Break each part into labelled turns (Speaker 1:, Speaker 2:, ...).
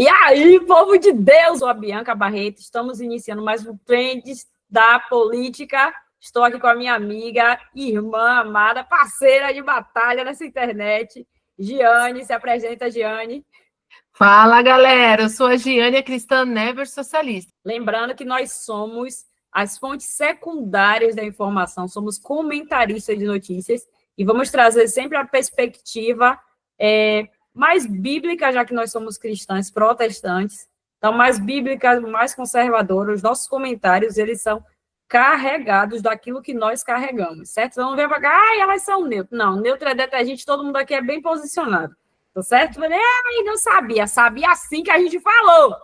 Speaker 1: E aí, povo de Deus, sou a Bianca Barreto, estamos iniciando mais um Trends da Política. Estou aqui com a minha amiga, irmã, amada, parceira de batalha nessa internet, Giane. Se apresenta, Giane.
Speaker 2: Fala, galera, eu sou a Giane, a cristã never socialista.
Speaker 1: Lembrando que nós somos as fontes secundárias da informação, somos comentaristas de notícias e vamos trazer sempre a perspectiva mais bíblica, já que nós somos cristãs protestantes, então mais bíblicas, mais conservadoras. Os nossos comentários, eles são carregados daquilo que nós carregamos, certo? Então não vem para cá, elas são neutras. Não, neutro é detergente, todo mundo aqui é bem posicionado, tá certo? Ai, não sabia assim que a gente falou,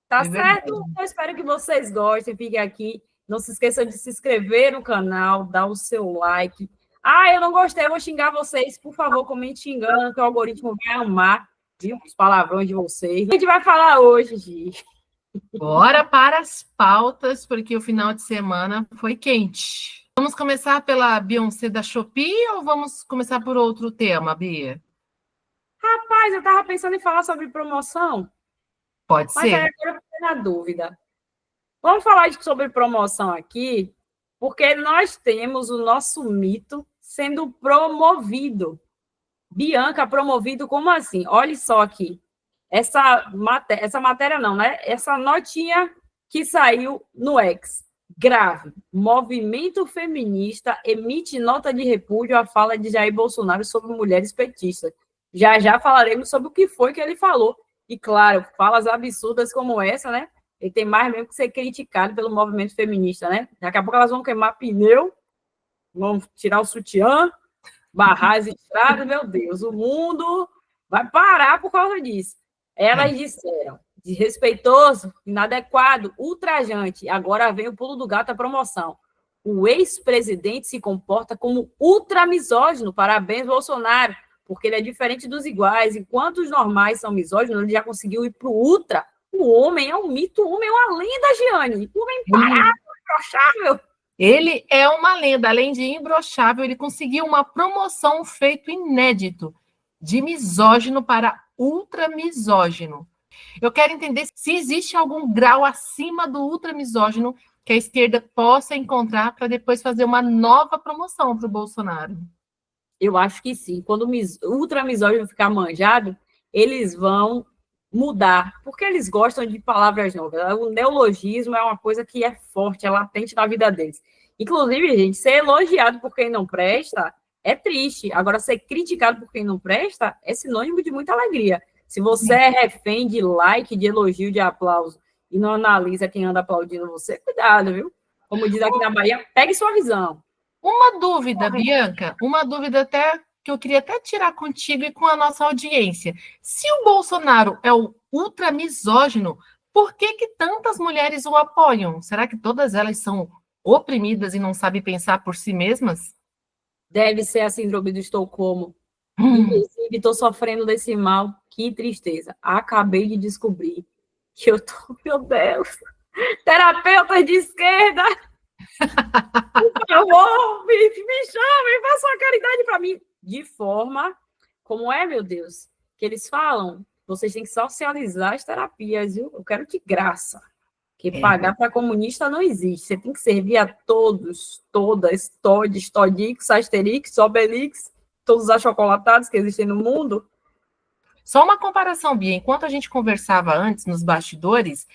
Speaker 1: tá certo? Eu espero que vocês gostem, fiquem aqui, não se esqueçam de se inscrever no canal, dar o seu like. Ah, eu não gostei, eu vou xingar vocês. Por favor, comente xingando, que o algoritmo vai amar, viu? Os palavrões de vocês. O que a gente vai falar hoje, Gi?
Speaker 2: Bora para as pautas, porque o final de semana foi quente. Vamos começar pela Beyoncé da Shopee ou vamos começar por outro tema, Bia?
Speaker 1: Rapaz, eu estava pensando em falar sobre promoção.
Speaker 2: Pode
Speaker 1: mas
Speaker 2: ser.
Speaker 1: Mas agora eu fiquei na dúvida. Vamos falar sobre promoção aqui, porque nós temos o nosso mito sendo promovido. Bianca, promovido como assim? Olha só aqui. Essa matéria não, né? Essa notinha que saiu no X. Grave. Movimento feminista emite nota de repúdio à fala de Jair Bolsonaro sobre mulheres petistas. Já falaremos sobre o que foi que ele falou. E, claro, falas absurdas como essa, né? Ele tem mais mesmo que ser criticado pelo movimento feminista, né? Daqui a pouco elas vão queimar pneu, vão tirar o sutiã, barrar as estradas, meu Deus, o mundo vai parar por causa disso. Elas disseram, desrespeitoso, inadequado, ultrajante. Agora vem o pulo do gato, a promoção. O ex-presidente se comporta como ultramisógino. Parabéns, Bolsonaro, porque ele é diferente dos iguais. Enquanto os normais são misóginos, ele já conseguiu ir para o ultra. O homem é um mito, o homem é uma lenda, Giane. O homem parado, imbrochável.
Speaker 2: Ele é uma lenda, além de imbrochável, ele conseguiu uma promoção, um feito inédito, de misógino para ultramisógino. Eu quero entender se existe algum grau acima do ultramisógino que a esquerda possa encontrar para depois fazer uma nova promoção para o Bolsonaro.
Speaker 1: Eu acho que sim. Quando o ultramisógino ficar manjado, eles vão mudar, porque eles gostam de palavras novas. O neologismo é uma coisa que é forte, é latente na vida deles. Inclusive, gente, ser elogiado por quem não presta é triste. Agora, ser criticado por quem não presta é sinônimo de muita alegria. Se você é refém de like, de elogio, de aplauso, e não analisa quem anda aplaudindo você, cuidado, viu? Como diz aqui na Bahia, pegue sua visão.
Speaker 2: Uma dúvida, Bianca, uma dúvida até que eu queria até tirar contigo e com a nossa audiência. Se o Bolsonaro é o ultramisógino, por que tantas mulheres o apoiam? Será que todas elas são oprimidas e não sabem pensar por si mesmas?
Speaker 1: Deve ser a síndrome do Estocolmo. Inclusive, estou sofrendo desse mal. Que tristeza. Acabei de descobrir que eu tô, meu Deus, terapeuta de esquerda. Por favor, me chamem, façam uma caridade para mim. De forma, como é, meu Deus, que eles falam, vocês têm que socializar as terapias, viu? Eu quero de graça. Porque pagar para comunista não existe. Você tem que servir a todos, todas, todes, todix, asterix, obelix, todos os achocolatados que existem no mundo.
Speaker 2: Só uma comparação, Bia. Enquanto a gente conversava antes, nos bastidores,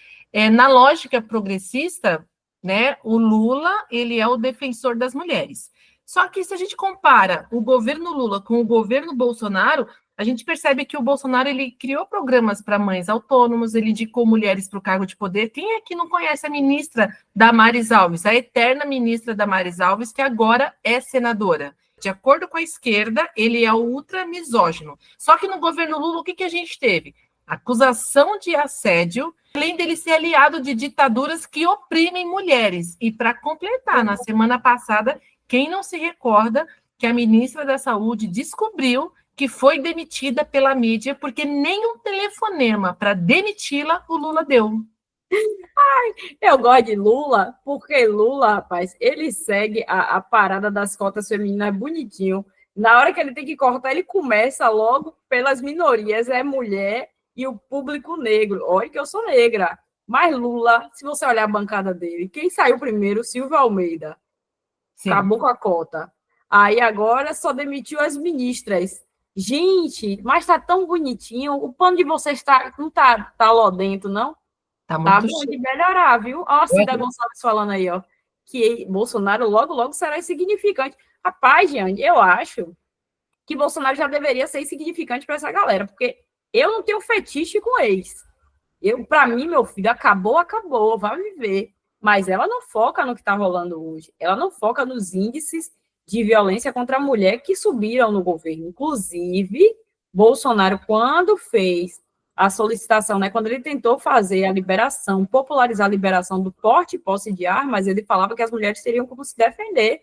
Speaker 2: na lógica progressista, né, o Lula, ele é o defensor das mulheres. Só que se a gente compara o governo Lula com o governo Bolsonaro, a gente percebe que o Bolsonaro ele criou programas para mães autônomas, ele indicou mulheres para o cargo de poder. Quem aqui não conhece a ministra Damares Alves, a eterna ministra Damares Alves, que agora é senadora? De acordo com a esquerda, ele é o ultramisógino. Só que no governo Lula, o que a gente teve? Acusação de assédio, além dele ser aliado de ditaduras que oprimem mulheres. E para completar, na semana passada, quem não se recorda que a ministra da Saúde descobriu que foi demitida pela mídia porque nenhum telefonema para demiti-la o Lula deu.
Speaker 1: Ai, eu gosto de Lula, porque Lula, rapaz, ele segue a parada das cotas femininas bonitinho. Na hora que ele tem que cortar, ele começa logo pelas minorias. É mulher, e o público negro. Olha que eu sou negra. Mas Lula, se você olhar a bancada dele, quem saiu primeiro? Silvio Almeida.
Speaker 2: Sim.
Speaker 1: Acabou com a cota. Aí agora só demitiu as ministras. Gente, mas tá tão bonitinho. O pano de vocês não tá lodento, não?
Speaker 2: Tá
Speaker 1: Tá
Speaker 2: muito
Speaker 1: bom de melhorar, viu? Ó, a Cida
Speaker 2: cheio.
Speaker 1: Gonçalves falando aí, ó, que Bolsonaro logo, logo será insignificante. Rapaz, Jeane, eu acho que Bolsonaro já deveria ser insignificante para essa galera, porque eu não tenho fetiche com ex. Para mim, meu filho, acabou, vai viver. Mas ela não foca no que está rolando hoje. Ela não foca nos índices de violência contra a mulher que subiram no governo. Inclusive, Bolsonaro, quando fez a solicitação, né, quando ele tentou fazer a liberação, popularizar a liberação do porte e posse de armas, ele falava que as mulheres teriam como se defender.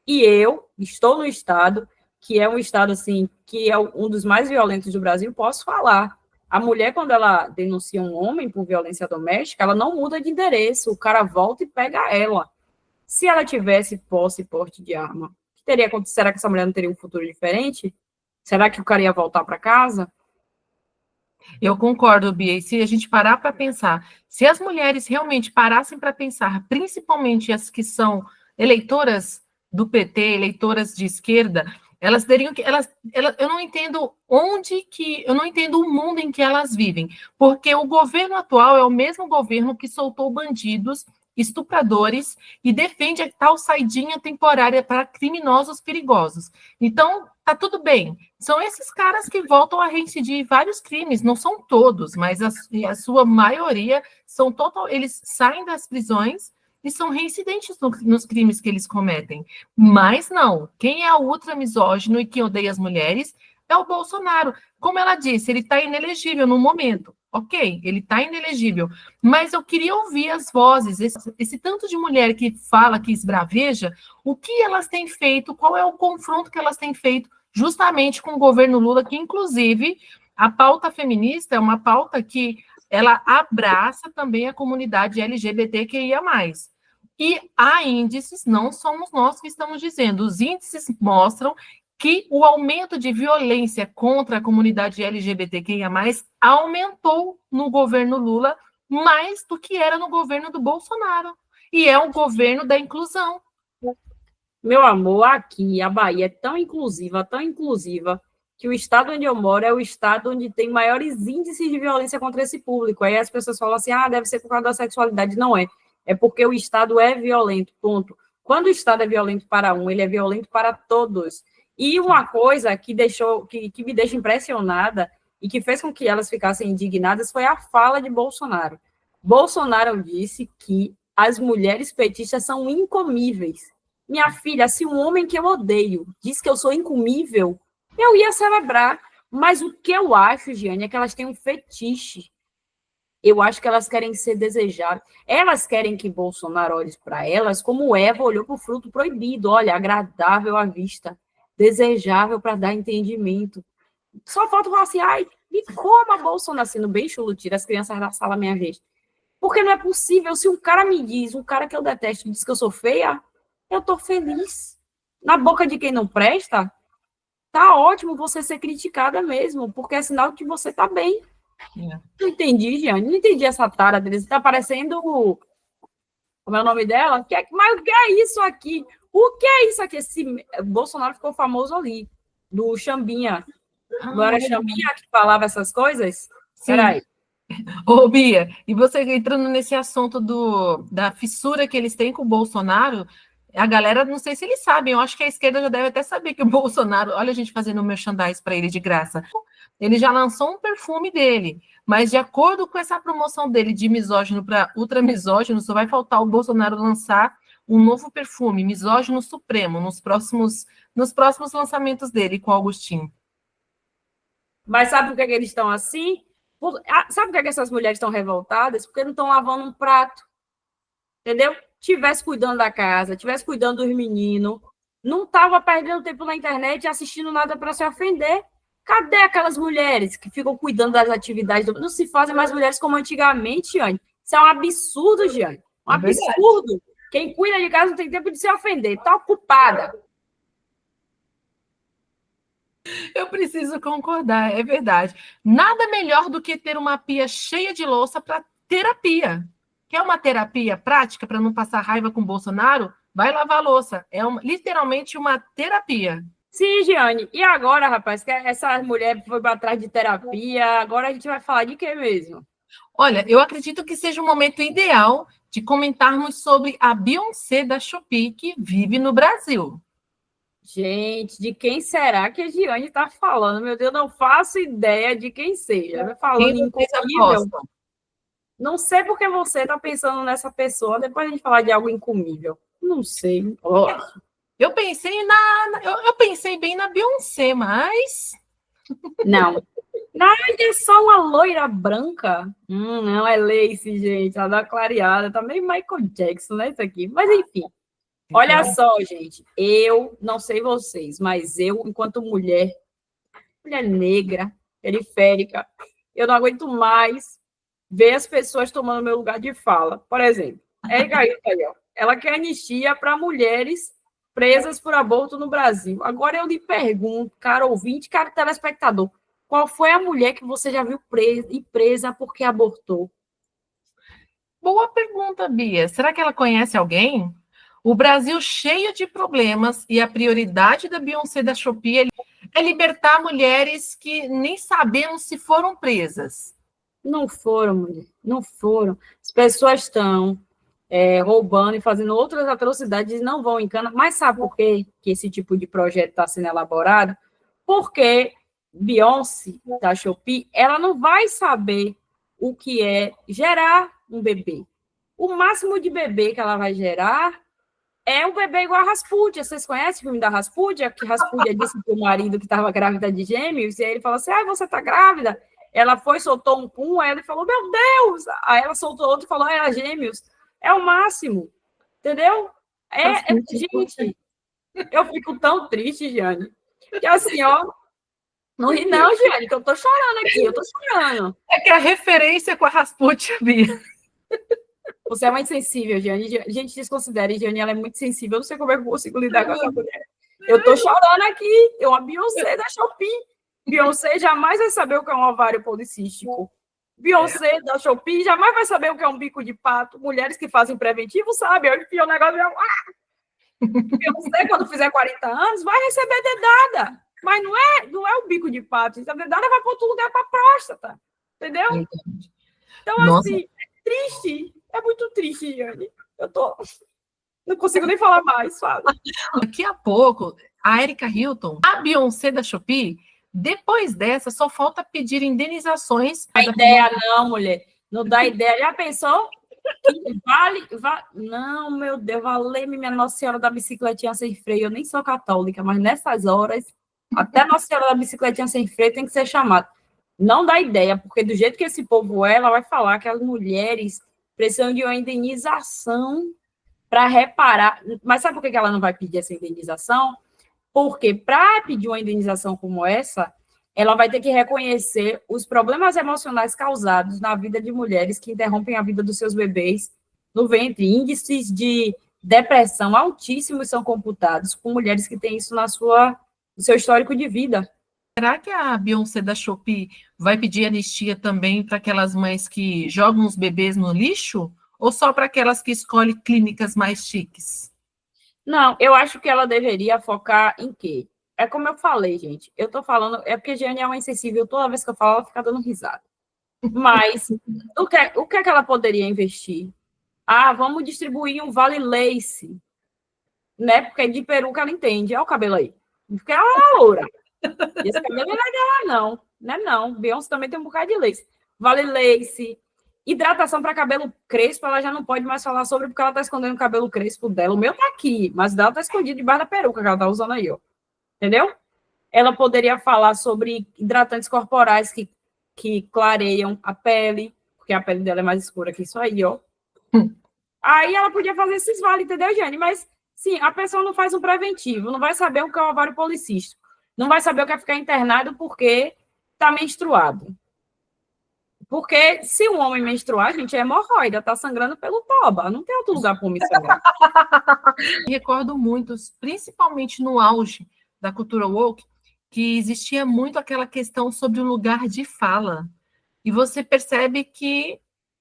Speaker 1: E eu estou no estado, que é um estado assim, que é um dos mais violentos do Brasil, posso falar. A mulher, quando ela denuncia um homem por violência doméstica, ela não muda de endereço, o cara volta e pega ela. Se ela tivesse posse e porte de arma, que teria acontecido? Será que essa mulher não teria um futuro diferente? Será que o cara ia voltar para casa?
Speaker 2: Eu concordo, Bia. E se a gente parar para pensar, se as mulheres realmente parassem para pensar, principalmente as que são eleitoras do PT, eleitoras de esquerda, elas teriam que. Eu não entendo eu não entendo o mundo em que elas vivem, porque o governo atual é o mesmo governo que soltou bandidos, estupradores e defende a tal saidinha temporária para criminosos perigosos. Então, tá tudo bem. São esses caras que voltam a reincidir vários crimes, não são todos, mas a sua maioria são eles saem das prisões e são reincidentes nos crimes que eles cometem. Mas não, quem é o ultra misógino e que odeia as mulheres é o Bolsonaro. Como ela disse, ele está inelegível no momento. Ok, ele está inelegível, mas eu queria ouvir as vozes, esse tanto de mulher que fala, que esbraveja, o que elas têm feito, qual é o confronto que elas têm feito justamente com o governo Lula, que inclusive a pauta feminista é uma pauta que ela abraça também a comunidade LGBTQIA+. E há índices, não somos nós que estamos dizendo, os índices mostram que o aumento de violência contra a comunidade LGBTQIA+, aumentou no governo Lula mais do que era no governo do Bolsonaro. E é um governo da inclusão.
Speaker 1: Meu amor, aqui a Bahia é tão inclusiva, que o estado onde eu moro é o estado onde tem maiores índices de violência contra esse público. Aí as pessoas falam assim, deve ser por causa da sexualidade. Não é. É porque o estado é violento, ponto. Quando o estado é violento para um, ele é violento para todos. E uma coisa que me deixa impressionada e que fez com que elas ficassem indignadas foi a fala de Bolsonaro. Bolsonaro disse que as mulheres petistas são incomíveis. Minha filha, se um homem que eu odeio diz que eu sou incomível, eu ia celebrar. Mas o que eu acho, Giane, é que elas têm um fetiche. Eu acho que elas querem ser desejadas. Elas querem que Bolsonaro olhe para elas como Eva olhou para o fruto proibido. Olha, agradável à vista, desejável para dar entendimento. Só falta falar assim, me coma Bolsonaro, sendo bem chulutira, as crianças da sala minha vez. Porque não é possível, se um cara me diz, um cara que eu detesto, diz que eu sou feia, eu tô feliz. Na boca de quem não presta, tá ótimo você ser criticada mesmo, porque é sinal que você tá bem. Não entendi, Jeane, não entendi essa tara deles. Tá parecendo como é o nome dela? Mas o que é isso aqui? O que é isso aqui? Esse Bolsonaro ficou famoso ali, do Xambinha. Não era Xambinha que falava essas coisas? Peraí.
Speaker 2: Ô, Bia, e você entrando nesse assunto da fissura que eles têm com o Bolsonaro, a galera, não sei se eles sabem, eu acho que a esquerda já deve até saber que o Bolsonaro, olha a gente fazendo um merchandise para ele de graça, ele já lançou um perfume dele, mas de acordo com essa promoção dele de misógino para ultramisógino, só vai faltar o Bolsonaro lançar um novo perfume, misógino supremo, nos próximos lançamentos dele com o Agostinho.
Speaker 1: Mas sabe por que eles estão assim? Sabe por que essas mulheres estão revoltadas? Porque não estão lavando um prato. Entendeu? Tivesse cuidando da casa, tivesse cuidando dos meninos, não estava perdendo tempo na internet assistindo nada para se ofender. Cadê aquelas mulheres que ficam cuidando das atividades? Não se fazem mais mulheres como antigamente, Giane. Isso é um absurdo, Giane. Um absurdo. Quem cuida de casa não tem tempo de se ofender. Está ocupada.
Speaker 2: Eu preciso concordar, é verdade. Nada melhor do que ter uma pia cheia de louça para terapia. Quer uma terapia prática para não passar raiva com o Bolsonaro? Vai lavar a louça. Literalmente uma terapia.
Speaker 1: Sim, Giane. E agora, rapaz, que essa mulher foi para trás de terapia, agora a gente vai falar de quê mesmo?
Speaker 2: Olha, eu acredito que seja o momento ideal de comentarmos sobre a Beyoncé da Shopee, que vive no Brasil.
Speaker 1: Gente, de quem será que a Giane está falando? Meu Deus, não faço ideia de quem seja. Falando
Speaker 2: Quem
Speaker 1: em
Speaker 2: vocês
Speaker 1: incomível,
Speaker 2: apostam?
Speaker 1: não sei porque você está pensando nessa pessoa, depois a gente falar de algo incomível. Não sei. Oh.
Speaker 2: Eu pensei bem na Beyoncé, mas
Speaker 1: Não. Não, é só uma loira branca. Não, é Lace, gente. Ela dá uma clareada. Tá meio Michael Jackson, né? Isso aqui. Mas, enfim. Olha só, gente. Eu, não sei vocês, mas eu, enquanto mulher negra, periférica, eu não aguento mais ver as pessoas tomando meu lugar de fala. Por exemplo, Érica Hilton, ela quer anistia para mulheres presas por aborto no Brasil. Agora eu lhe pergunto, cara ouvinte, cara telespectador, qual foi a mulher que você já viu presa porque abortou?
Speaker 2: boa pergunta, Bia. Será que ela conhece alguém? O Brasil cheio de problemas e a prioridade da Beyoncé da Shopee é libertar mulheres que nem sabemos se foram presas.
Speaker 1: Não foram, mulher, não foram. As pessoas estão roubando e fazendo outras atrocidades e não vão em cana. Mas sabe por quê que esse tipo de projeto está sendo elaborado? Porque Beyoncé, da Shopee, ela não vai saber o que é gerar um bebê. O máximo de bebê que ela vai gerar é um bebê igual a Rasputia. Vocês conhecem o filme da Rasputia? Que Rasputia disse para o marido que estava grávida de gêmeos, e aí ele falou assim, você está grávida? Ela foi, soltou um pum, aí ele falou, meu Deus! Aí ela soltou outro e falou, era gêmeos. É o máximo, entendeu? Gente, eu fico tão triste, Giane, que assim, ó, não ri não, Giane, que eu tô chorando aqui, eu tô chorando.
Speaker 2: É que a referência com a Rasputia, Bia.
Speaker 1: Você é muito sensível, Giane. Gente, desconsidere, Giane, ela é muito sensível. Eu não sei como é que eu consigo lidar com essa mulher. Eu tô chorando aqui. Eu, a Beyoncé da Shopee. Beyoncé jamais vai saber o que é um ovário policístico. Beyoncé da Shopee jamais vai saber o que é um bico de pato. Mulheres que fazem preventivo sabem. Eu enfio o negócio e Beyoncé, quando fizer 40 anos, vai receber dedada. Mas não é o bico de pato. A dedada vai para outro lugar, para a próstata. Entendeu? Então,
Speaker 2: Nossa.
Speaker 1: assim, é triste. É muito triste, Yane. Não consigo nem falar mais, fala.
Speaker 2: Daqui a pouco, a Erika Hilton, a Beyoncé da Shopee, depois dessa, só falta pedir indenizações.
Speaker 1: Não dá ideia, não, mulher. Não dá ideia. Já pensou? Vale. Não, meu Deus, valeu-me minha Nossa Senhora da Bicicletinha Sem Freio. Eu nem sou católica, mas nessas horas, até Nossa Senhora da Bicicletinha Sem Freio tem que ser chamada. Não dá ideia, porque do jeito que esse povo ela vai falar que as mulheres precisam de uma indenização para reparar. Mas sabe por que ela não vai pedir essa indenização? Porque para pedir uma indenização como essa, ela vai ter que reconhecer os problemas emocionais causados na vida de mulheres que interrompem a vida dos seus bebês no ventre. Índices de depressão altíssimos são computados com mulheres que têm isso no seu histórico de vida.
Speaker 2: Será que a Beyoncé da Shopee vai pedir anistia também para aquelas mães que jogam os bebês no lixo? Ou só para aquelas que escolhem clínicas mais chiques?
Speaker 1: Não, eu acho que ela deveria focar em quê? É como eu falei, gente. Eu tô falando, é porque a Giane é uma insensível, toda vez que eu falo, ela fica dando risada. Mas o que é que ela poderia investir? Vamos distribuir um Vale Lace, né? Porque de peruca ela entende. Olha o cabelo aí. Porque ela é loura. Esse cabelo não é dela, não. Não é não. Beyoncé também tem um bocado de lace. Vale Lace. Hidratação para cabelo crespo, ela já não pode mais falar sobre, porque ela está escondendo o cabelo crespo dela. O meu tá aqui, mas o dela tá escondido debaixo da peruca que ela tá usando aí, ó. Entendeu? Ela poderia falar sobre hidratantes corporais que clareiam a pele, porque a pele dela é mais escura que isso aí, ó. Aí ela podia fazer esses vales, entendeu, Jane? Mas, sim, a pessoa não faz um preventivo, não vai saber o que é o ovário policístico, não vai saber o que é ficar internado porque está menstruado. Porque se um homem menstruar, gente, é hemorroida, tá sangrando pelo toba, não tem outro lugar para o homem sangrar.
Speaker 2: Me recordo muito, principalmente no auge da cultura woke, que existia muito aquela questão sobre o lugar de fala. E você percebe que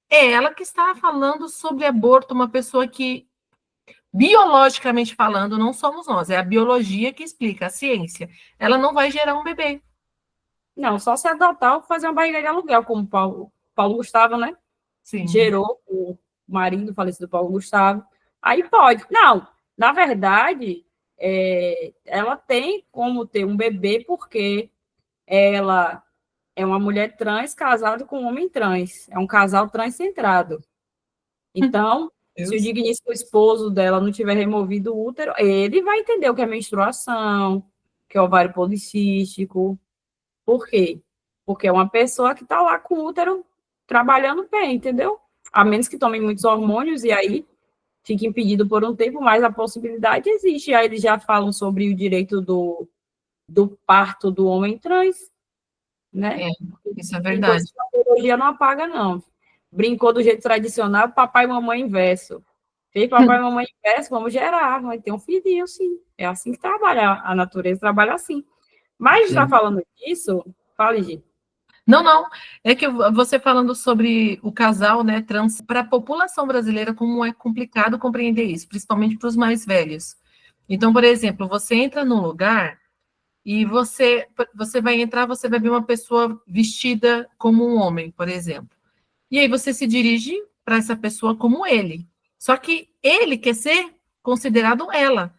Speaker 2: é ela que está falando sobre aborto, uma pessoa que, biologicamente falando, não somos nós, é a biologia que explica, a ciência. Ela não vai gerar um bebê.
Speaker 1: Não, só se adotar ou fazer uma barriga de aluguel, como Paulo Gustavo, né?
Speaker 2: Sim.
Speaker 1: Gerou o marido falecido Paulo Gustavo. Aí pode. Não, na verdade, ela tem como ter um bebê porque ela é uma mulher trans casada com um homem trans. É um casal transcentrado. Então, se o digníssimo esposo dela não tiver removido o útero, ele vai entender o que é menstruação, o que é ovário policístico. Por quê? Porque é uma pessoa que está lá com o útero trabalhando bem, entendeu? A menos que tomem muitos hormônios e aí fique impedido por um tempo, mas a possibilidade existe. Aí eles já falam sobre o direito do parto do homem trans, né?
Speaker 2: Isso é verdade.
Speaker 1: A biologia não apaga, não. Brincou do jeito tradicional, papai e mamãe inverso. Fez papai e mamãe inverso, vamos gerar, vai ter um filhinho, sim. É assim que trabalha, a natureza trabalha assim. Mas está falando disso, fale, Gi.
Speaker 2: Não, é que você falando sobre o casal, né, trans, para a população brasileira, como é complicado compreender isso, principalmente para os mais velhos. Então, por exemplo, você entra num lugar e você vai entrar, você vai ver uma pessoa vestida como um homem, por exemplo. E aí você se dirige para essa pessoa como ele. Só que ele quer ser considerado ela.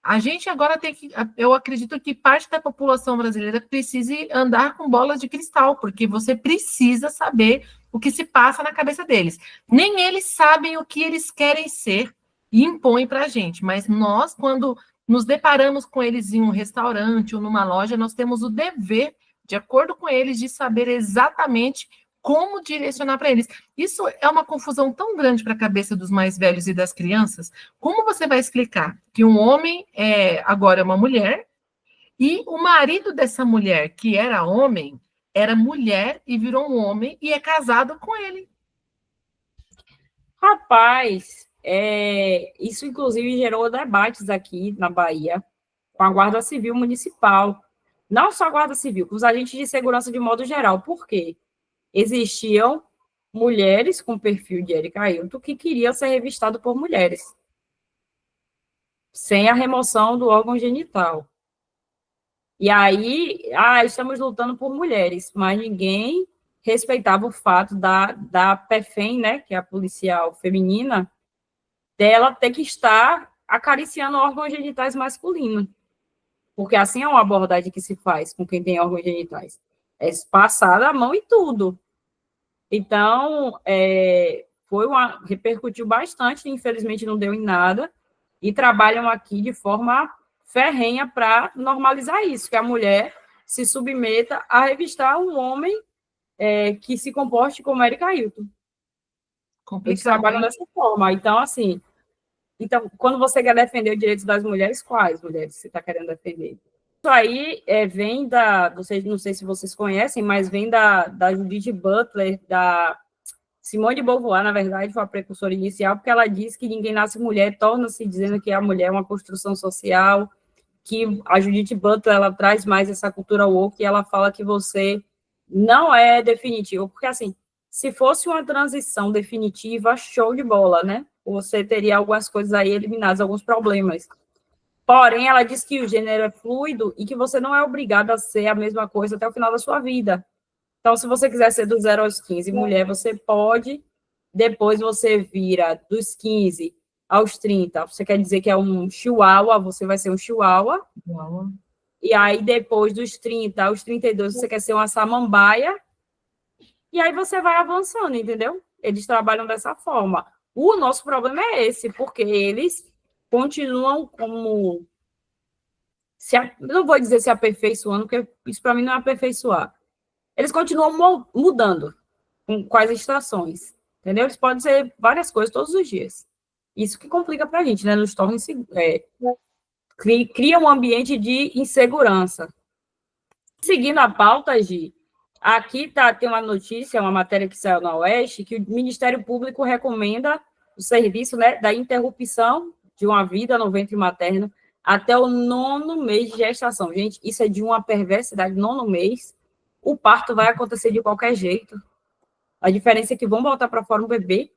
Speaker 2: A gente agora tem que, eu acredito que parte da população brasileira precise andar com bolas de cristal, porque você precisa saber o que se passa na cabeça deles. Nem eles sabem o que eles querem ser e impõem para a gente, mas nós, quando nos deparamos com eles em um restaurante ou numa loja, nós temos o dever, de acordo com eles, de saber exatamente como direcionar para eles. Isso é uma confusão tão grande para a cabeça dos mais velhos e das crianças. Como você vai explicar que um homem agora é uma mulher e o marido dessa mulher, que era homem, era mulher e virou um homem e é casado com ele?
Speaker 1: Rapaz, isso inclusive gerou debates aqui na Bahia com a Guarda Civil Municipal. Não só a Guarda Civil, com os agentes de segurança de modo geral. Por quê? Existiam mulheres com perfil de Érica Ailton que queriam ser revistadas por mulheres, sem a remoção do órgão genital. E aí, estamos lutando por mulheres, mas ninguém respeitava o fato da PEFEM, né, que é a policial feminina, dela ter que estar acariciando órgãos genitais masculinos. Porque assim é uma abordagem que se faz com quem tem órgãos genitais. É passar a mão e tudo. Então, repercutiu bastante, infelizmente não deu em nada, e trabalham aqui de forma ferrenha para normalizar isso, que a mulher se submeta a revistar um homem que se comporte como Érica Ailton. Eles trabalham dessa forma. Então, assim, quando você quer defender os direitos das mulheres, quais mulheres você está querendo defender? Isso aí vem não sei se vocês conhecem, mas vem da Judith Butler, da Simone de Beauvoir, na verdade, foi a precursora inicial, porque ela diz que ninguém nasce mulher, torna-se dizendo que a mulher é uma construção social, que a Judith Butler, ela traz mais essa cultura woke, e ela fala que você não é definitivo, porque, assim, se fosse uma transição definitiva, show de bola, né? Você teria algumas coisas aí eliminadas, alguns problemas. Porém, ela diz que o gênero é fluido e que você não é obrigado a ser a mesma coisa até o final da sua vida. Então, se você quiser ser do 0 aos 15 mulher, você pode, depois você vira dos 15 aos 30. Você quer dizer que é um chihuahua, você vai ser um chihuahua. E aí, depois dos 30 aos 32, você quer ser uma samambaia. E aí você vai avançando, entendeu? Eles trabalham dessa forma. O nosso problema é esse, porque eles continuam como... não vou dizer se aperfeiçoando, porque isso para mim não é aperfeiçoar. Eles continuam mudando com as estações, entendeu? Eles podem ser várias coisas todos os dias. Isso que complica para a gente, né? Nos torna cria um ambiente de insegurança. Seguindo a pauta, Gi, aqui tem uma notícia, uma matéria que saiu na Oeste, que o Ministério Público recomenda o serviço, né, da interrupção de uma vida no ventre materno até o 9º mês de gestação. Gente, isso é de uma perversidade. 9º mês, o parto vai acontecer de qualquer jeito. A diferença é que vão botar para fora um bebê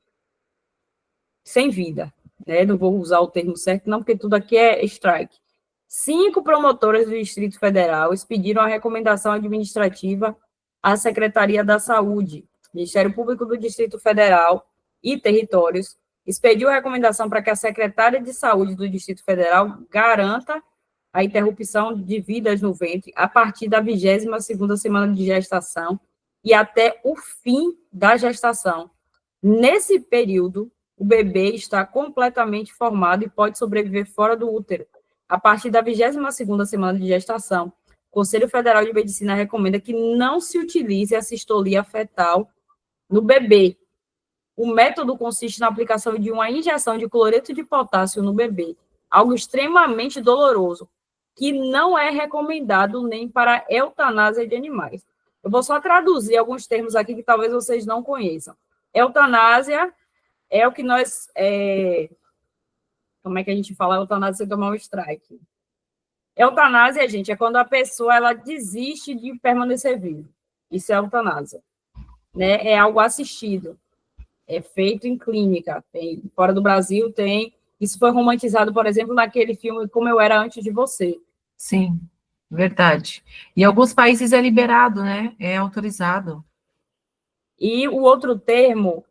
Speaker 1: sem vida. Né? Não vou usar o termo certo, não, porque tudo aqui é strike. 5 promotoras do Distrito Federal expediram a recomendação administrativa à Secretaria da Saúde, Ministério Público do Distrito Federal e Territórios, expediu a recomendação para que a secretária de Saúde do Distrito Federal garanta a interrupção de vidas no ventre a partir da 22ª semana de gestação e até o fim da gestação. Nesse período, o bebê está completamente formado e pode sobreviver fora do útero. A partir da 22ª semana de gestação, o Conselho Federal de Medicina recomenda que não se utilize a cistolia fetal no bebê. O método consiste na aplicação de uma injeção de cloreto de potássio no bebê, algo extremamente doloroso, que não é recomendado nem para eutanásia de animais. Eu vou só traduzir alguns termos aqui que talvez vocês não conheçam. Eutanásia é o que nós... Como é que a gente fala eutanásia sem tomar um strike? Eutanásia, gente, é quando a pessoa ela desiste de permanecer viva. Isso é eutanásia. Né? É algo assistido. É feito em clínica. Fora do Brasil tem... Isso foi romantizado, por exemplo, naquele filme Como Eu Era Antes de Você.
Speaker 2: Sim, verdade. E em alguns países é liberado, né? É autorizado.
Speaker 1: E o outro termo,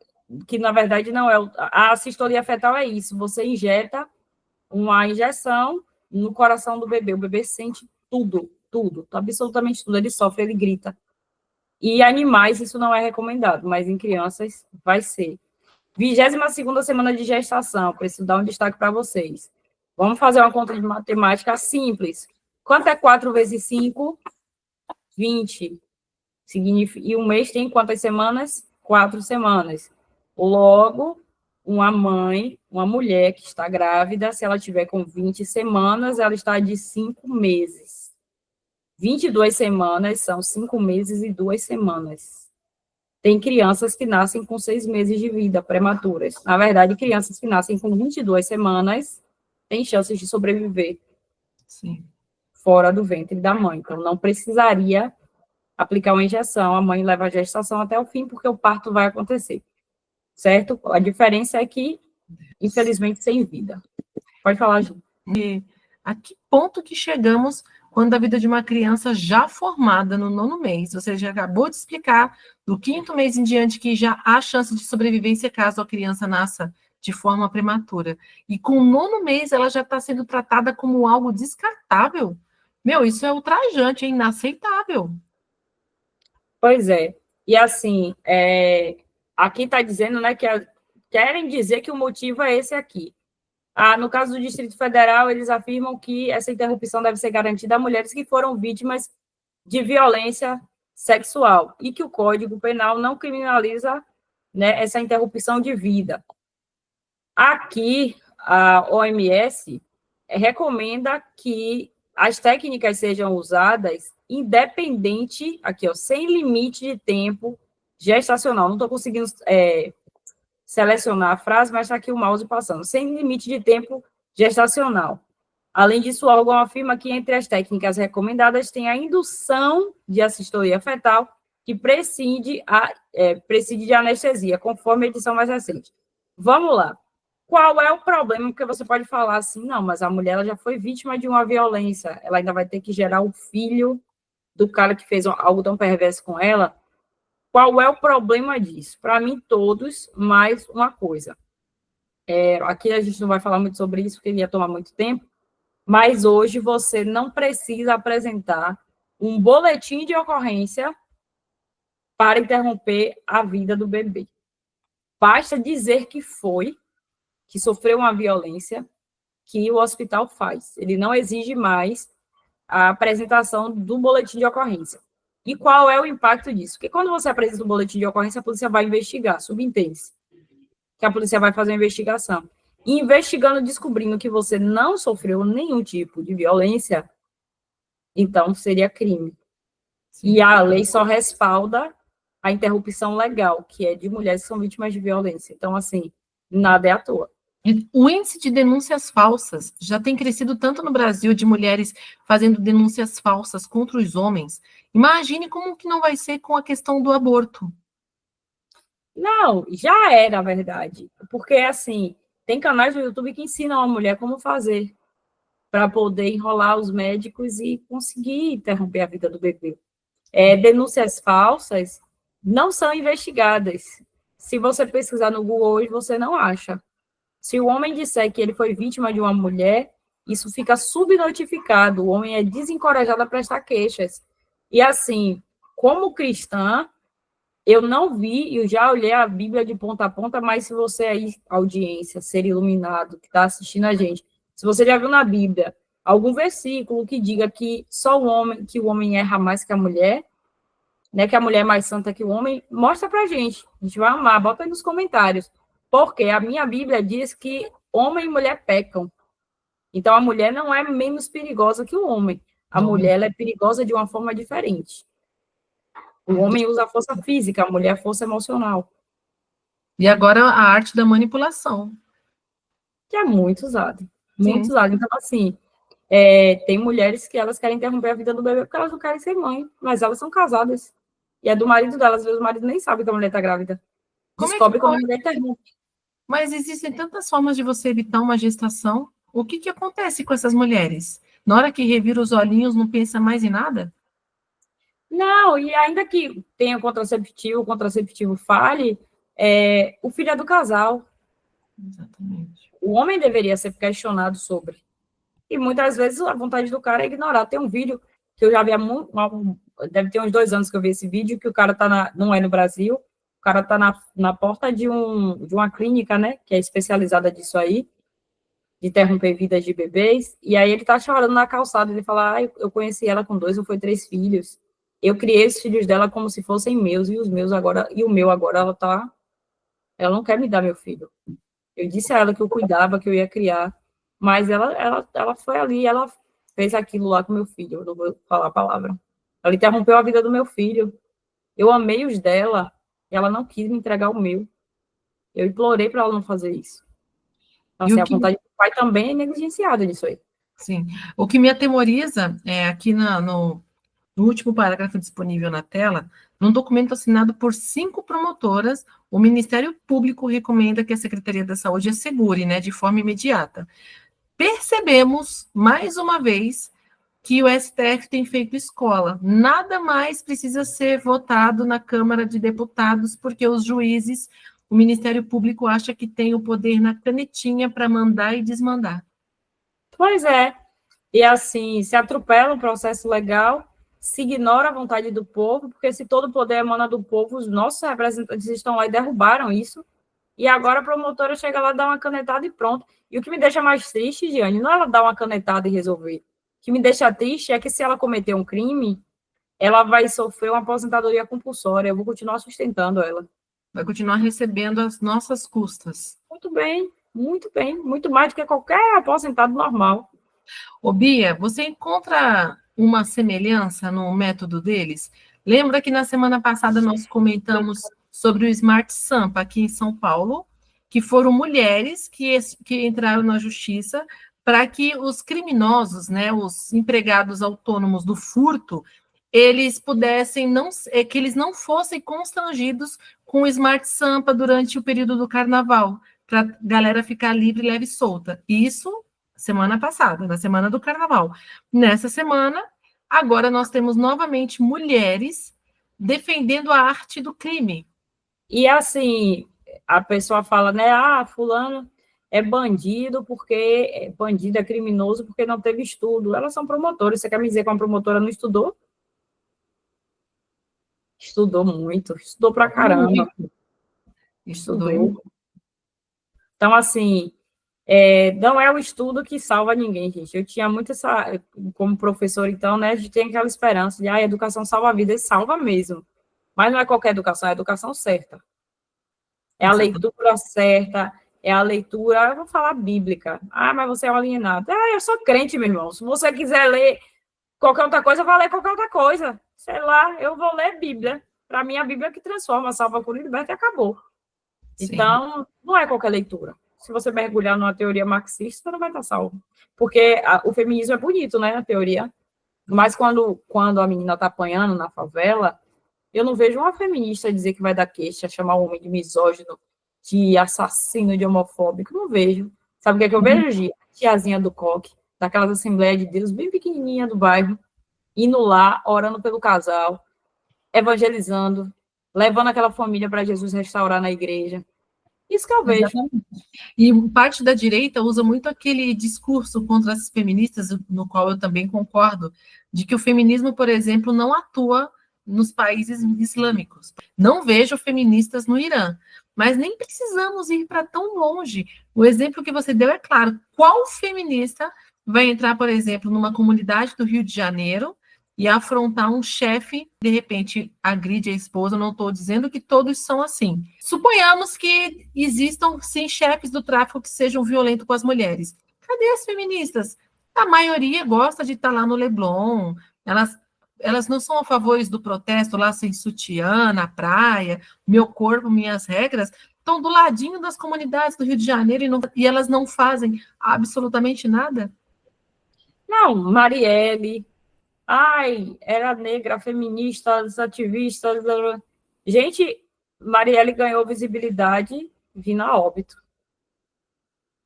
Speaker 1: que na verdade não é... A cistolia fetal é isso. Você injeta uma injeção no coração do bebê. O bebê sente tudo, absolutamente tudo. Ele sofre, ele grita. E animais, isso não é recomendado, mas em crianças vai ser. 22ª semana de gestação, preciso dar um destaque para vocês. Vamos fazer uma conta de matemática simples. Quanto é 4 vezes 5? 20. E um mês tem quantas semanas? 4 semanas. Logo, uma mãe, uma mulher que está grávida, se ela tiver com 20 semanas, ela está de 5 meses. 22 semanas são 5 meses e 2 semanas. Tem crianças que nascem com 6 meses de vida, prematuras. Na verdade, crianças que nascem com 22 semanas têm chances de sobreviver.
Speaker 2: Sim.
Speaker 1: Fora do ventre da mãe. Então, não precisaria aplicar uma injeção. A mãe leva a gestação até o fim, porque o parto vai acontecer. Certo? A diferença é que, infelizmente, sem vida. Pode falar, Ju.
Speaker 2: E a que ponto que chegamos quando a vida de uma criança já formada no 9º mês? Você já acabou de explicar, do 5º mês em diante, que já há chance de sobrevivência caso a criança nasça de forma prematura. E com o 9º mês, ela já está sendo tratada como algo descartável. Meu, isso é ultrajante, é inaceitável.
Speaker 1: Pois é. E assim, aqui está dizendo, né, que querem dizer que o motivo é esse aqui. No caso do Distrito Federal, eles afirmam que essa interrupção deve ser garantida a mulheres que foram vítimas de violência sexual e que o Código Penal não criminaliza, né, essa interrupção de vida. Aqui, a OMS recomenda que as técnicas sejam usadas independente, aqui, ó, sem limite de tempo gestacional. Não estou conseguindo selecionar a frase, mas está aqui o mouse passando. Sem limite de tempo gestacional. Além disso, o órgão afirma que entre as técnicas recomendadas tem a indução de assistolia fetal, que prescinde de anestesia, conforme a edição mais recente. Vamos lá. Qual é o problema? Porque você pode falar assim, não, mas a mulher ela já foi vítima de uma violência, ela ainda vai ter que gerar o filho do cara que fez algo tão perverso com ela. Qual é o problema disso? Para mim, todos, mais uma coisa. Aqui a gente não vai falar muito sobre isso, porque ia tomar muito tempo, mas hoje você não precisa apresentar um boletim de ocorrência para interromper a vida do bebê. Basta dizer que sofreu uma violência, que o hospital faz. Ele não exige mais a apresentação do boletim de ocorrência. E qual é o impacto disso? Porque quando você apresenta o boletim de ocorrência, a polícia vai investigar, subentende-se que a polícia vai fazer uma investigação. E investigando, descobrindo que você não sofreu nenhum tipo de violência, então seria crime. E a lei só respalda a interrupção legal, que é de mulheres que são vítimas de violência. Então, assim, nada é à toa.
Speaker 2: E o índice de denúncias falsas já tem crescido tanto no Brasil, de mulheres fazendo denúncias falsas contra os homens. Imagine como que não vai ser com a questão do aborto.
Speaker 1: Não, já é, na verdade. Porque, assim, tem canais do YouTube que ensinam a mulher como fazer para poder enrolar os médicos e conseguir interromper a vida do bebê. Denúncias falsas não são investigadas. Se você pesquisar no Google hoje, você não acha. Se o homem disser que ele foi vítima de uma mulher, isso fica subnotificado. O homem é desencorajado a prestar queixas. E, assim, como cristã, eu não vi, eu já olhei a Bíblia de ponta a ponta, mas se você aí, audiência, ser iluminado, que está assistindo a gente, se você já viu na Bíblia algum versículo que diga que só que o homem erra mais que a mulher, né, que a mulher é mais santa que o homem, mostra pra gente. A gente vai amar, bota aí nos comentários. Porque a minha Bíblia diz que homem e mulher pecam. Então a mulher não é menos perigosa que o homem. A mulher ela é perigosa de uma forma diferente. O homem usa a força física, a mulher a força emocional.
Speaker 2: E agora a arte da manipulação.
Speaker 1: Que é muito usado. Muito
Speaker 2: Sim.
Speaker 1: usado. Então, assim, tem mulheres que elas querem interromper a vida do bebê porque elas não querem ser mãe, mas elas são casadas. E é do marido delas, às vezes o marido nem sabe que a mulher está grávida.
Speaker 2: Como é que
Speaker 1: Descobre quando a
Speaker 2: pode?
Speaker 1: mulher interrompe.
Speaker 2: Mas existem tantas formas de você evitar uma gestação. O que acontece com essas mulheres? Na hora que revira os olhinhos, não pensa mais em nada?
Speaker 1: Não, e ainda que tenha o contraceptivo fale, o filho é do casal.
Speaker 2: Exatamente.
Speaker 1: O homem deveria ser questionado sobre. E muitas vezes a vontade do cara é ignorar. Tem um vídeo que eu já vi há deve ter uns 2 anos que eu vi esse vídeo, que o cara não é no Brasil, o cara tá na porta de uma clínica, né, que é especializada disso aí, de interromper vidas de bebês, e aí ele tá chorando na calçada, ele fala, eu conheci ela com 2 ou foi 3 filhos, eu criei os filhos dela como se fossem meus, e o meu agora, ela não quer me dar meu filho. Eu disse a ela que eu cuidava, que eu ia criar, mas ela foi ali, ela fez aquilo lá com meu filho, eu não vou falar a palavra. Ela interrompeu a vida do meu filho. Eu amei os dela, e ela não quis me entregar o meu. Eu implorei para ela não fazer isso. Então,
Speaker 2: E
Speaker 1: assim,
Speaker 2: o
Speaker 1: a
Speaker 2: que,
Speaker 1: vontade do pai também é negligenciada nisso aí.
Speaker 2: sim, o que me atemoriza é aqui no último parágrafo disponível na tela, num documento assinado por 5 promotoras, o Ministério Público recomenda que a Secretaria da Saúde assegure, né, de forma imediata. Percebemos, mais uma vez, que o STF tem feito escola. Nada mais precisa ser votado na Câmara de Deputados, porque os juízes, o Ministério Público acha que tem o poder na canetinha para mandar e desmandar.
Speaker 1: Pois é. E assim, se atropela o processo legal, se ignora a vontade do povo, porque se todo o poder emana do povo, os nossos representantes estão lá e derrubaram isso, e agora a promotora chega lá, dá uma canetada e pronto. E o que me deixa mais triste, Giane, não é ela dar uma canetada e resolver. O que me deixa triste é que se ela cometer um crime, ela vai sofrer uma aposentadoria compulsória, eu vou continuar sustentando ela.
Speaker 2: Vai continuar recebendo as nossas custas.
Speaker 1: Muito bem, muito mais do que qualquer aposentado normal.
Speaker 2: Ô, Bia, você encontra uma semelhança no método deles? Lembra que na semana passada nós comentamos sobre o Smart Sampa aqui em São Paulo, que foram mulheres que entraram na justiça para que os criminosos, né, os empregados autônomos do furto, eles pudessem que eles não fossem constrangidos com o Smart Sampa durante o período do carnaval, para a galera ficar livre, leve e solta. Isso semana passada, na semana do carnaval. Nessa semana, agora nós temos novamente mulheres defendendo a arte do crime.
Speaker 1: E assim, a pessoa fala, né? Fulano é bandido bandido é criminoso porque não teve estudo. Elas são promotoras. Você quer me dizer que uma promotora não estudou? Estudou muito, estudou pra caramba. Estudou. Então, assim, não é o estudo que salva ninguém, gente. Eu tinha muito como professor, então, né, a gente tem aquela esperança de, a educação salva a vida, e salva mesmo. Mas não é qualquer educação, é a educação certa. É a leitura certa, é a leitura, eu vou falar bíblica. Mas você é um alienado. Eu sou crente, meu irmão. Se você quiser ler qualquer outra coisa, eu vou ler qualquer outra coisa. Sei lá, eu vou ler Bíblia. Para mim, a Bíblia é que transforma, salva, cura e liberta e acabou.
Speaker 2: Sim.
Speaker 1: Então, não é qualquer leitura. Se você mergulhar numa teoria marxista, você não vai estar salvo. Porque o feminismo é bonito, né, na teoria. Mas quando a menina está apanhando na favela, eu não vejo uma feminista dizer que vai dar queixa, chamar o homem de misógino, de assassino, de homofóbico. Não vejo. Sabe o que é que eu vejo, Gia? Tiazinha do coque, daquelas Assembleias de Deus bem pequenininha do bairro, indo lá, orando pelo casal, evangelizando, levando aquela família para Jesus restaurar na igreja. Isso que eu vejo.
Speaker 2: Exatamente. E parte da direita usa muito aquele discurso contra as feministas, no qual eu também concordo, de que o feminismo, por exemplo, não atua nos países islâmicos. Não vejo feministas no Irã, mas nem precisamos ir para tão longe. O exemplo que você deu é claro. Qual feminista vai entrar, por exemplo, numa comunidade do Rio de Janeiro e afrontar um chefe, de repente agride a esposa? Não estou dizendo que todos são assim. Suponhamos que existam, sim, chefes do tráfico que sejam violentos com as mulheres. Cadê as feministas? A maioria gosta de estar lá no Leblon, elas não são a favor do protesto lá sem sutiã, na praia, meu corpo, minhas regras, estão do ladinho das comunidades do Rio de Janeiro e elas não fazem absolutamente nada?
Speaker 1: Não, Marielle, ai, era negra, feminista, ativista. Gente, Marielle ganhou visibilidade vindo a óbito.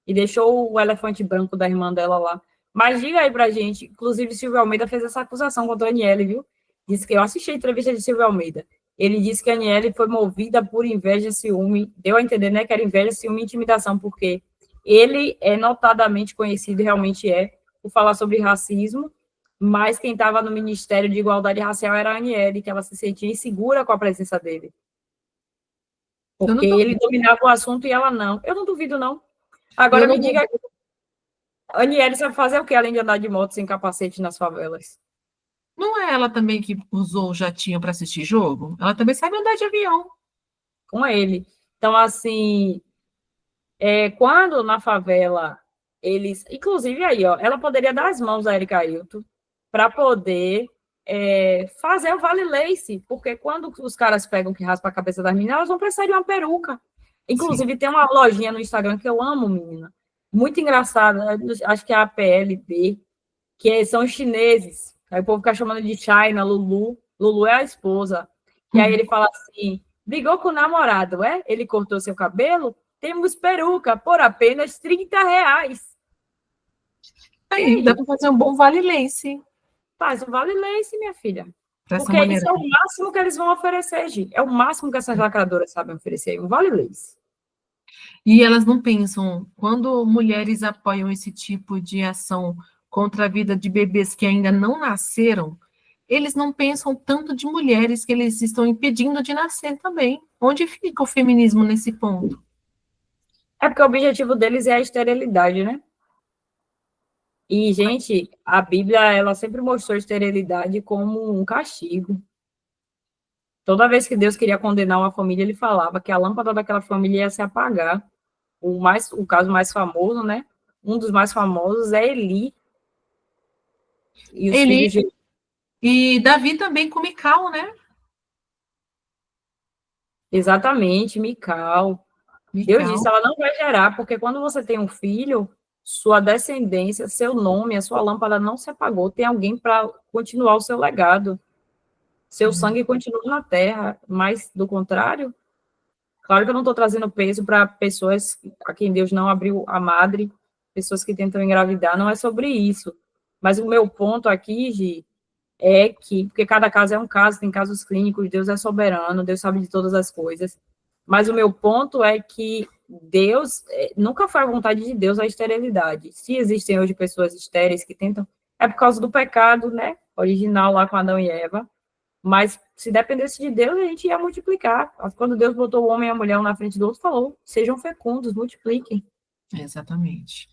Speaker 1: E deixou o elefante branco da irmã dela lá. Mas diga aí pra gente, inclusive Silvio Almeida fez essa acusação contra a Aniele, viu? Disse que eu assisti a entrevista de Silvio Almeida. Ele disse que a Aniele foi movida por inveja, ciúme, deu a entender, né, que era inveja, ciúme e intimidação, porque ele é notadamente conhecido, realmente é, por falar sobre racismo, mas quem estava no Ministério de Igualdade Racial era a Aniele, que ela se sentia insegura com a presença dele. Porque ele dominava o assunto e ela não. Eu não duvido, não. Agora me diga, a Aniele sabe fazer o que além de andar de moto sem capacete nas favelas?
Speaker 2: Não é ela também que usou o jatinho para assistir jogo? Ela também sabe andar de avião.
Speaker 1: Com ele. Então, assim, quando na favela eles. Inclusive aí, ó, ela poderia dar as mãos a Erika Ailton para poder fazer o Vale Lace, porque quando os caras pegam que raspa a cabeça das meninas, elas vão precisar de uma peruca. Inclusive, sim, tem uma lojinha no Instagram que eu amo, menina. Muito engraçada, acho que é a PLB, que são os chineses. Aí o povo fica chamando de China, Lulu. Lulu é a esposa. E aí ele fala assim: brigou com o namorado, é? Ele cortou seu cabelo? Temos peruca por apenas R$30.
Speaker 2: Aí, dá para fazer um bom Vale Lace.
Speaker 1: Faz um Vale Lace, minha filha. Porque isso é o máximo que eles vão oferecer, Gi. É o máximo que essas lacradoras sabem oferecer, um Vale Lace.
Speaker 2: E elas não pensam, quando mulheres apoiam esse tipo de ação contra a vida de bebês que ainda não nasceram, eles não pensam tanto de mulheres que eles estão impedindo de nascer também. Onde fica o feminismo nesse ponto?
Speaker 1: É porque o objetivo deles é a esterilidade, né? E, gente, a Bíblia, ela sempre mostrou a esterilidade como um castigo. Toda vez que Deus queria condenar uma família, ele falava que a lâmpada daquela família ia se apagar. O caso mais famoso, né? Um dos mais famosos é Eli.
Speaker 2: E os filhos de... E Davi também com Mical, né?
Speaker 1: Exatamente, Mical. Deus disse, ela não vai gerar, porque quando você tem um filho, sua descendência, seu nome, a sua lâmpada não se apagou. Tem alguém para continuar o seu legado. Seu sangue continua na terra, mas, do contrário, claro que eu não estou trazendo peso para pessoas a quem Deus não abriu a madre, pessoas que tentam engravidar, não é sobre isso. Mas o meu ponto aqui, Gi, é que, porque cada caso é um caso, tem casos clínicos, Deus é soberano, Deus sabe de todas as coisas, mas o meu ponto é que Deus, nunca foi a vontade de Deus a esterilidade. Se existem hoje pessoas estéreis que tentam, é por causa do pecado, né, original lá com Adão e Eva, mas se dependesse de Deus, a gente ia multiplicar. Quando Deus botou o homem e a mulher um na frente do outro, falou, sejam fecundos, multipliquem.
Speaker 2: Exatamente.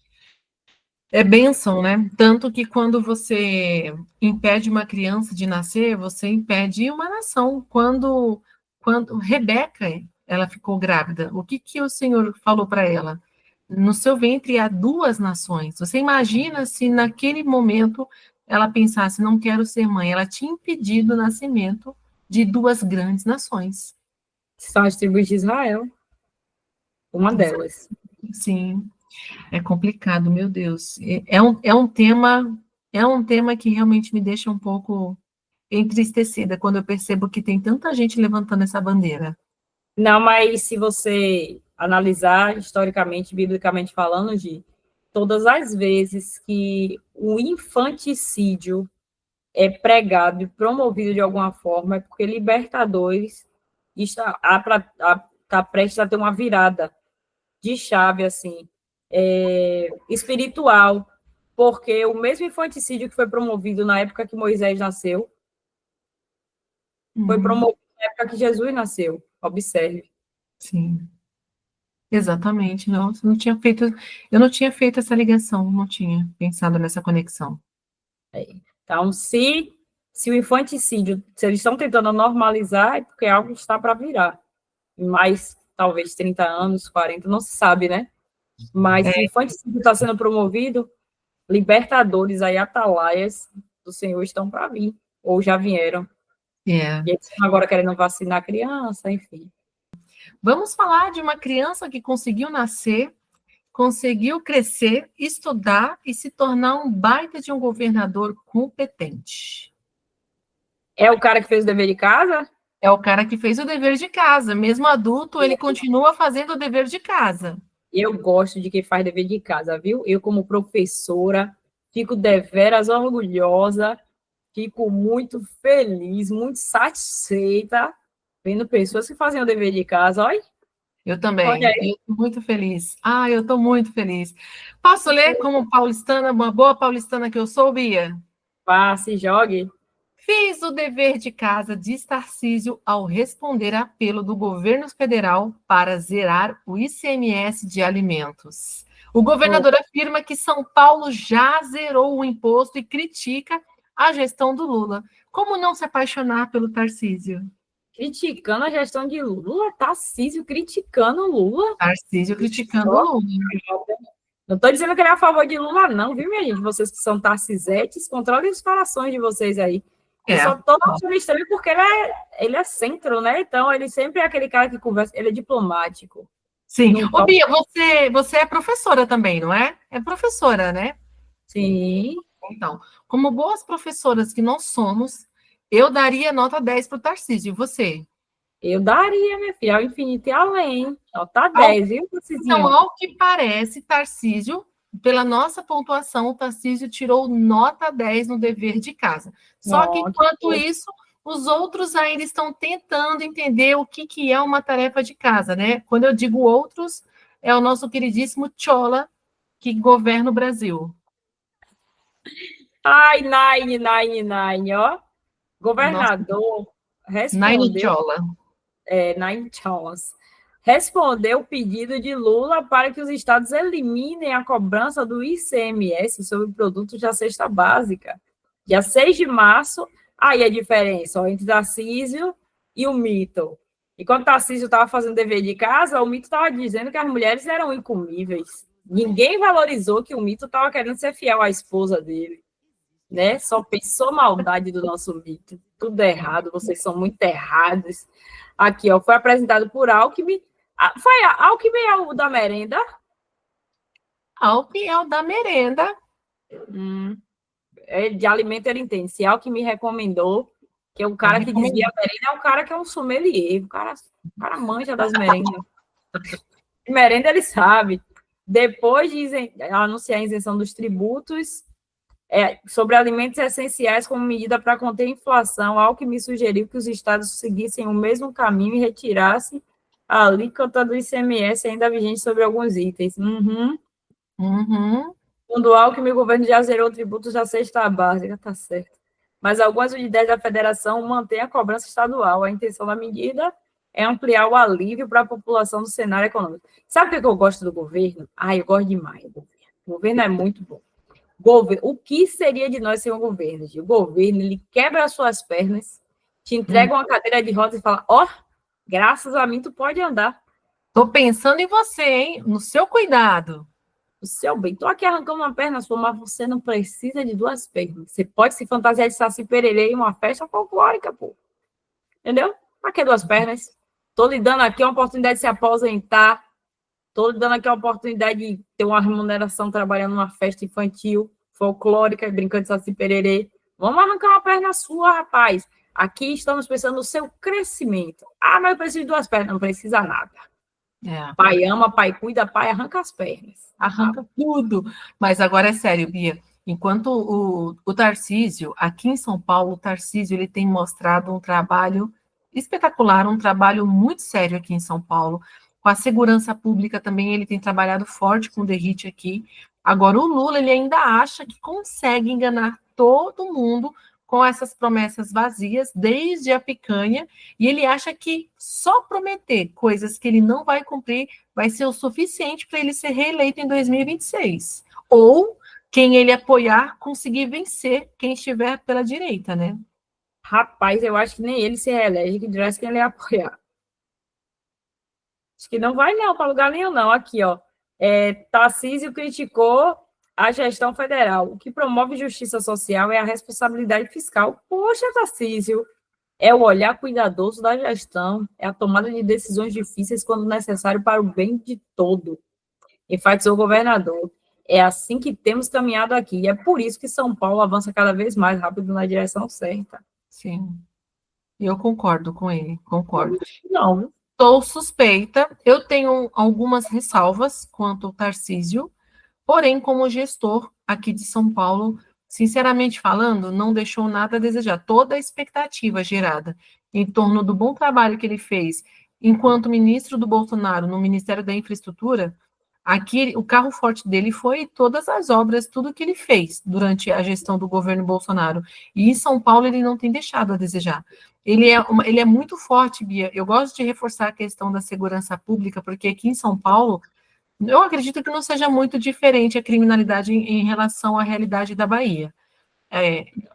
Speaker 2: É bênção, né? Tanto que quando você impede uma criança de nascer, você impede uma nação. Quando Rebeca, ela ficou grávida, o que o Senhor falou para ela? No seu ventre há duas nações. Você imagina se naquele momento ela pensasse, não quero ser mãe, ela tinha impedido o nascimento de duas grandes nações.
Speaker 1: São as tribos de Israel. Uma delas.
Speaker 2: sim. É complicado, meu Deus. É um tema que realmente me deixa um pouco entristecida quando eu percebo que tem tanta gente levantando essa bandeira.
Speaker 1: Não, mas se você analisar historicamente, biblicamente falando, Gi, todas as vezes que o infanticídio é pregado e promovido de alguma forma, é porque Libertadores está prestes a ter uma virada de chave, assim, espiritual, porque o mesmo infanticídio que foi promovido na época que Moisés nasceu, foi promovido na época que Jesus nasceu. Observe.
Speaker 2: Sim, exatamente. Não, eu não tinha feito essa ligação, não tinha pensado nessa conexão.
Speaker 1: Então, se o infanticídio, se eles estão tentando normalizar, é porque algo está para virar. Em mais, talvez, 30 anos, 40, não se sabe, né? Mas se o infanticídio está sendo promovido, libertadores aí, atalaias do Senhor estão para vir, ou já vieram.
Speaker 2: É.
Speaker 1: E eles estão agora querendo vacinar a criança, enfim.
Speaker 2: Vamos falar de uma criança que conseguiu nascer, conseguiu crescer, estudar e se tornar um baita de um governador competente.
Speaker 1: É o cara que fez o dever de casa?
Speaker 2: É o cara que fez o dever de casa. Mesmo adulto, ele continua fazendo o dever de casa.
Speaker 1: Eu gosto de quem faz dever de casa, viu? Eu, como professora, fico deveras orgulhosa, fico muito feliz, muito satisfeita, vendo pessoas que fazem o dever de casa. Olha,
Speaker 2: Eu também.
Speaker 1: olha aí.
Speaker 2: Eu estou muito feliz. Eu estou muito feliz. Posso ler como paulistana, uma boa paulistana que eu sou, Bia?
Speaker 1: Passe, jogue.
Speaker 2: Fiz o dever de casa, diz Tarcísio, ao responder apelo do governo federal para zerar o ICMS de alimentos. O governador afirma que São Paulo já zerou o imposto e critica a gestão do Lula. Como não se apaixonar pelo Tarcísio?
Speaker 1: Criticando a gestão de Lula, Tarcísio criticando Lula.
Speaker 2: Tarcísio criticando o Lula.
Speaker 1: Não estou dizendo que ele é a favor de Lula, não, viu, minha gente? Vocês que são tarcisetes, controlem os corações de vocês aí. Eu só estou achando estranho porque ele é centro, né? Então, ele sempre é aquele cara que conversa, ele é diplomático.
Speaker 2: Sim. Ô, Bia, você é professora também, não é? É professora, né?
Speaker 1: Sim.
Speaker 2: Então, como boas professoras que nós somos, eu daria nota 10 para o Tarcísio. E você?
Speaker 1: Eu daria, minha filha, ao infinito e além. Nota 10, viu, Tarcísio?
Speaker 2: Então, ao que parece, Tarcísio, pela nossa pontuação, o Tarcísio tirou nota 10 no dever de casa. Só que, enquanto isso, os outros ainda estão tentando entender o que é uma tarefa de casa, né? Quando eu digo outros, é o nosso queridíssimo Chola, que governa o Brasil.
Speaker 1: Ai, Nine, ó. Governador
Speaker 2: Nine
Speaker 1: respondeu.
Speaker 2: Chola.
Speaker 1: Nine Cholas. Respondeu o pedido de Lula para que os estados eliminem a cobrança do ICMS sobre produtos da cesta básica. Dia 6 de março, aí a diferença entre Tarcísio e o Mito. E quando Tarcísio estava fazendo dever de casa, o Mito estava dizendo que as mulheres eram incomíveis. Ninguém valorizou que o Mito estava querendo ser fiel à esposa dele. Né? Só pensou maldade do nosso Mito. Tudo errado, vocês são muito errados. Aqui, ó, foi apresentado por Alckmin. Foi a Alckmin é o da merenda?
Speaker 2: Alckmin é o da merenda.
Speaker 1: De alimento ele entende. Se Alckmin recomendou, que é o cara que dizia a merenda, é o cara que é um sommelier. O cara manja das merendas. Merenda ele sabe. Depois de anunciar a isenção dos tributos sobre alimentos essenciais como medida para conter a inflação, Alckmin sugeriu que os estados seguissem o mesmo caminho e retirassem a alíquota do ICMS ainda vigente sobre alguns itens. Segundo o Alckmin, o governo já zerou tributos da cesta básica, tá certo. Mas algumas unidades da federação mantêm a cobrança estadual. A intenção da medida é ampliar o alívio para a população do cenário econômico. Sabe o que eu gosto do governo? Eu gosto demais do governo. O governo é muito bom. O que seria de nós sem o governo? O governo, ele quebra as suas pernas, te entrega uma cadeira de rodas e fala, graças a mim tu pode andar.
Speaker 2: Tô pensando em você, hein? No seu cuidado.
Speaker 1: O seu bem, tô aqui arrancando uma perna sua, mas você não precisa de duas pernas. Você pode se fantasiar de Saci Pererê em uma festa folclórica, pô. Entendeu? Pra que duas pernas? Tô lhe dando aqui uma oportunidade de se aposentar Estou dando aqui a oportunidade de ter uma remuneração trabalhando numa festa infantil, folclórica, brincando de Saci Pererê. Vamos arrancar uma perna sua, rapaz. Aqui estamos pensando no seu crescimento. Ah, mas eu preciso de 2 pernas. Não precisa nada. Pai ama, pai cuida, pai arranca as pernas.
Speaker 2: Arranca tudo. Mas agora é sério, Bia. Enquanto o Tarcísio, aqui em São Paulo, o Tarcísio ele tem mostrado um trabalho espetacular, um trabalho muito sério aqui em São Paulo. Com a segurança pública também, ele tem trabalhado forte com o DERIT aqui. Agora, o Lula, ele ainda acha que consegue enganar todo mundo com essas promessas vazias, desde a picanha, e ele acha que só prometer coisas que ele não vai cumprir vai ser o suficiente para ele ser reeleito em 2026. Ou quem ele apoiar conseguir vencer quem estiver pela direita, né?
Speaker 1: Rapaz, eu acho que nem ele se reelege, que dirá que ele ia apoiar. Acho que não vai não, para lugar nenhum não. Aqui, ó. Tarcísio criticou a gestão federal. O que promove justiça social é a responsabilidade fiscal. Poxa, Tarcísio, é o olhar cuidadoso da gestão, é a tomada de decisões difíceis quando necessário para o bem de todo, enfatizou o governador. É assim que temos caminhado aqui, e é por isso que São Paulo avança cada vez mais rápido na direção certa.
Speaker 2: Sim, eu concordo com ele, concordo.
Speaker 1: Não.
Speaker 2: Estou suspeita, eu tenho algumas ressalvas quanto ao Tarcísio, porém, como gestor aqui de São Paulo, sinceramente falando, não deixou nada a desejar. Toda a expectativa gerada em torno do bom trabalho que ele fez enquanto ministro do Bolsonaro no Ministério da Infraestrutura, aqui o carro forte dele foi todas as obras, tudo que ele fez durante a gestão do governo Bolsonaro. E em São Paulo ele não tem deixado a desejar. Ele é muito forte, Bia. Eu gosto de reforçar a questão da segurança pública, porque aqui em São Paulo eu acredito que não seja muito diferente a criminalidade em relação à realidade da Bahia.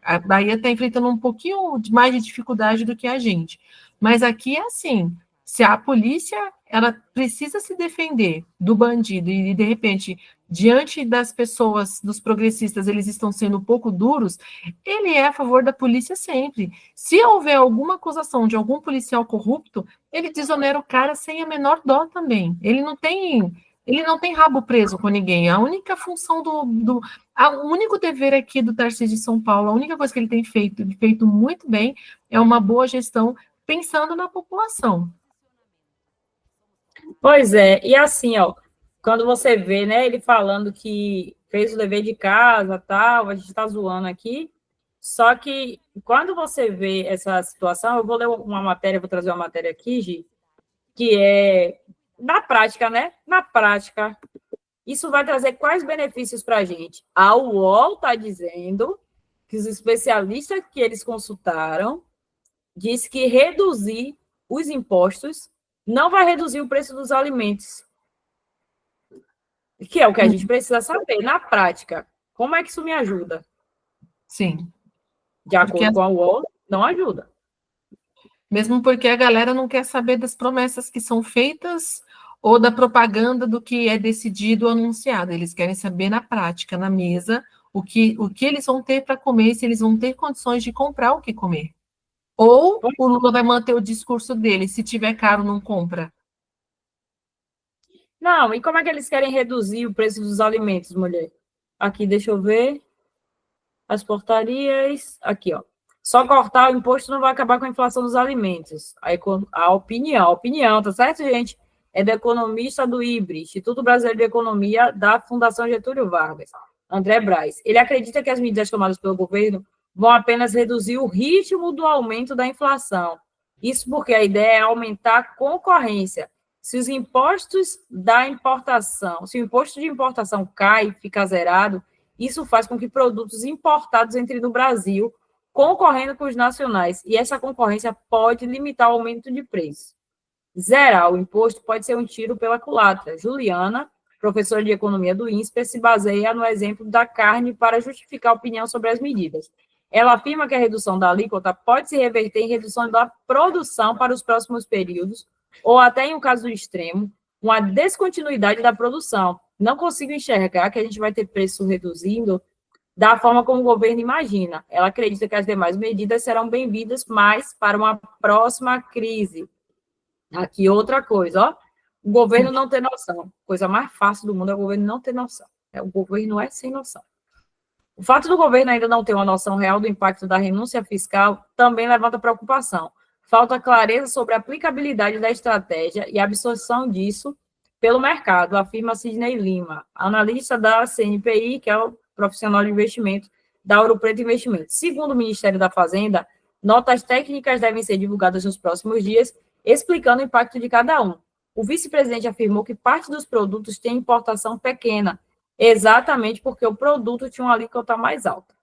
Speaker 2: A Bahia está enfrentando um pouquinho mais de dificuldade do que a gente. Mas aqui é assim, se a polícia ela precisa se defender do bandido e, de repente, diante das pessoas, dos progressistas, eles estão sendo um pouco duros, ele é a favor da polícia sempre. Se houver alguma acusação de algum policial corrupto, ele desonera o cara sem a menor dó também. Ele não tem rabo preso com ninguém. A única função o único dever aqui do Tarcísio de São Paulo, a única coisa que ele tem feito muito bem, é uma boa gestão pensando na população.
Speaker 1: Pois é, e assim, ó, quando você vê, né, ele falando que fez o dever de casa, tal, a gente está zoando aqui, só que quando você vê essa situação, eu vou ler uma matéria, vou trazer uma matéria aqui, Gi, que é na prática, né? Na prática, isso vai trazer quais benefícios para a gente? A UOL está dizendo que os especialistas que eles consultaram diz que reduzir os impostos não vai reduzir o preço dos alimentos, que é o que a gente precisa saber. Na prática, como é que isso me ajuda?
Speaker 2: Sim.
Speaker 1: De acordo com a UOL, não ajuda.
Speaker 2: Mesmo porque a galera não quer saber das promessas que são feitas ou da propaganda do que é decidido ou anunciado. Eles querem saber na prática, na mesa, o que eles vão ter para comer, se eles vão ter condições de comprar o que comer. Ou o Lula vai manter o discurso dele, se tiver caro, não compra.
Speaker 1: Não, e como é que eles querem reduzir o preço dos alimentos, mulher? Aqui, deixa eu ver. As portarias. Aqui, ó. Só cortar o imposto não vai acabar com a inflação dos alimentos. A opinião, tá certo, gente? É do economista do IBRE, Instituto Brasileiro de Economia, da Fundação Getúlio Vargas, André Braz. Ele acredita que as medidas tomadas pelo governo vão apenas reduzir o ritmo do aumento da inflação. Isso porque a ideia é aumentar a concorrência. Se os impostos da importação, se o imposto de importação cai, fica zerado, isso faz com que produtos importados entrem no Brasil, concorrendo com os nacionais, e essa concorrência pode limitar o aumento de preço. Zerar o imposto pode ser um tiro pela culatra. Juliana, professora de economia do INSPER, se baseia no exemplo da carne para justificar a opinião sobre as medidas. Ela afirma que a redução da alíquota pode se reverter em redução da produção para os próximos períodos, ou até, em um caso extremo, uma descontinuidade da produção. Não consigo enxergar que a gente vai ter preço reduzindo da forma como o governo imagina. Ela acredita que as demais medidas serão bem-vindas, mas para uma próxima crise. Aqui outra coisa, ó. O governo não tem noção. Coisa mais fácil do mundo é o governo não ter noção. O governo é sem noção. O fato do governo ainda não ter uma noção real do impacto da renúncia fiscal também levanta preocupação. Falta clareza sobre a aplicabilidade da estratégia e a absorção disso pelo mercado, afirma Sidney Lima, analista da CNPI, que é o profissional de investimento da Ouro Preto Investimentos. Segundo o Ministério da Fazenda, notas técnicas devem ser divulgadas nos próximos dias, explicando o impacto de cada um. O vice-presidente afirmou que parte dos produtos tem importação pequena, exatamente porque o produto tinha uma alíquota mais alta.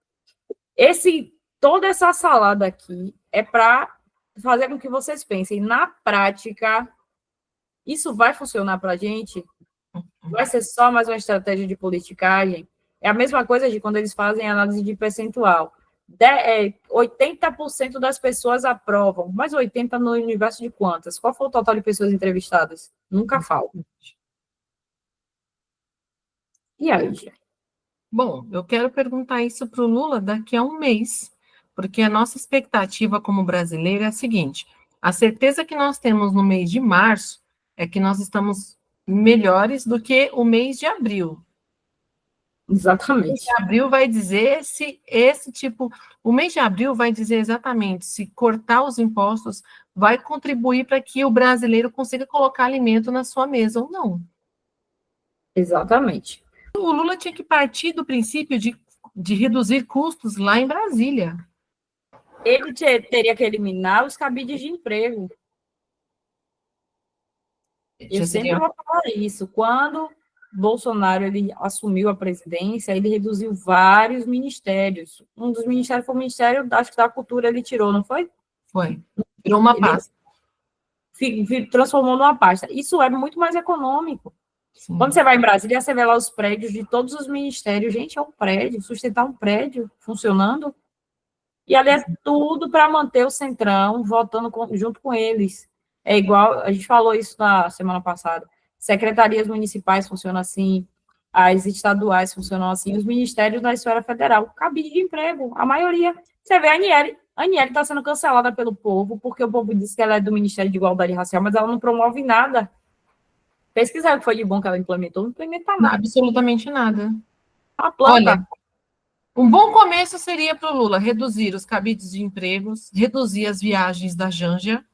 Speaker 1: Toda essa salada aqui é para fazer com que vocês pensem, na prática, isso vai funcionar para a gente? Vai ser só mais uma estratégia de politicagem? É a mesma coisa de quando eles fazem análise de percentual. 80% das pessoas aprovam, mas 80% no universo de quantas? Qual foi o total de pessoas entrevistadas? Nunca falo. E aí, gente?
Speaker 2: Bom, eu quero perguntar isso para o Lula daqui a um mês, porque a nossa expectativa como brasileiro é a seguinte: a certeza que nós temos no mês de março é que nós estamos melhores do que o mês de abril.
Speaker 1: Exatamente.
Speaker 2: O mês de abril vai dizer se esse tipo. O mês de abril vai dizer exatamente se cortar os impostos vai contribuir para que o brasileiro consiga colocar alimento na sua mesa ou não.
Speaker 1: Exatamente.
Speaker 2: O Lula tinha que partir do princípio de reduzir custos lá em Brasília.
Speaker 1: Ele teria que eliminar os cabides de emprego. Eu sempre vou falar isso. Quando Bolsonaro ele assumiu a presidência, ele reduziu vários ministérios. Um dos ministérios foi o Ministério, acho que da Cultura, ele tirou, não foi?
Speaker 2: Foi. Virou uma pasta.
Speaker 1: Transformou numa pasta. Isso é muito mais econômico. Sim. Quando você vai em Brasília, você vê lá os prédios de todos os ministérios. Gente, é um prédio, sustentar um prédio funcionando. E ali é tudo para manter o Centrão votando junto com eles. É igual, a gente falou isso na semana passada. Secretarias municipais funcionam assim, as estaduais funcionam assim, os ministérios da esfera federal. Cabide de emprego, a maioria. Você vê a Aniele está sendo cancelada pelo povo, porque o povo disse que ela é do Ministério de Igualdade Racial, mas ela não promove nada. Pesquisaram o que foi de bom que ela implementou, não implementa nada.
Speaker 2: Absolutamente nada.
Speaker 1: A planta.
Speaker 2: Olha, um bom começo seria para o Lula reduzir os cabides de empregos, reduzir as viagens da Janja,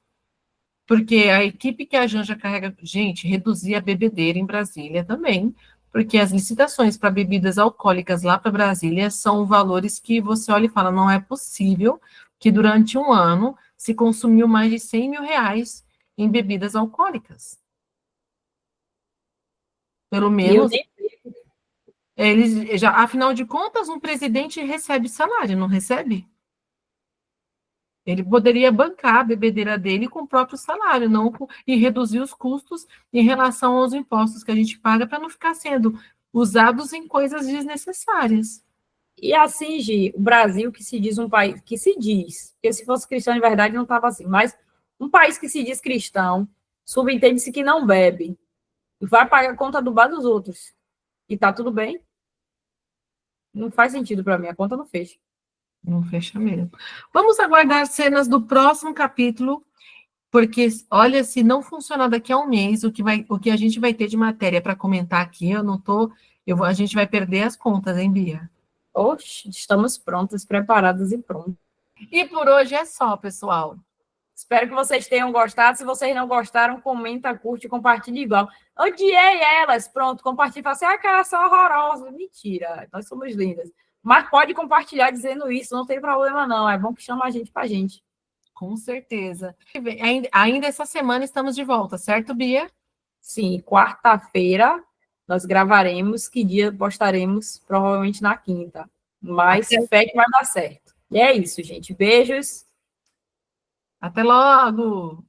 Speaker 2: porque a equipe que a Janja carrega, gente, reduzir a bebedeira em Brasília também, porque as licitações para bebidas alcoólicas lá para Brasília são valores que você olha e fala, não é possível que durante um ano se consumiu mais de 100 mil reais em bebidas alcoólicas. Pelo menos, eles já, afinal de contas, um presidente recebe salário, não recebe? Ele poderia bancar a bebedeira dele com o próprio salário, não e reduzir os custos em relação aos impostos que a gente paga para não ficar sendo usados em coisas desnecessárias.
Speaker 1: E assim, Gi, o Brasil, que se diz um país, que se diz, porque se fosse cristão de verdade não estava assim, mas um país que se diz cristão, subentende-se que não bebe, e vai pagar a conta do bar dos outros. E tá tudo bem? Não faz sentido para mim, a conta não fecha.
Speaker 2: Não fecha mesmo. Vamos aguardar cenas do próximo capítulo, porque, olha, se não funcionar daqui a um mês, o que a gente vai ter de matéria para comentar aqui, a gente vai perder as contas, hein, Bia?
Speaker 1: Oxe, estamos prontas, preparadas e prontas.
Speaker 2: E por hoje é só, pessoal.
Speaker 1: Espero que vocês tenham gostado. Se vocês não gostaram, comenta, curte, compartilha igual. Odiei elas. Pronto, compartilha. Fala assim, aquelas são horrorosas. Mentira, nós somos lindas. Mas pode compartilhar dizendo isso, não tem problema não. É bom que chama a gente pra gente.
Speaker 2: Com certeza. Ainda essa semana estamos de volta, certo, Bia?
Speaker 1: Sim, quarta-feira nós gravaremos. Que dia postaremos? Provavelmente na quinta. Mas fé que vai dar certo. E é isso, gente. Beijos.
Speaker 2: Até logo!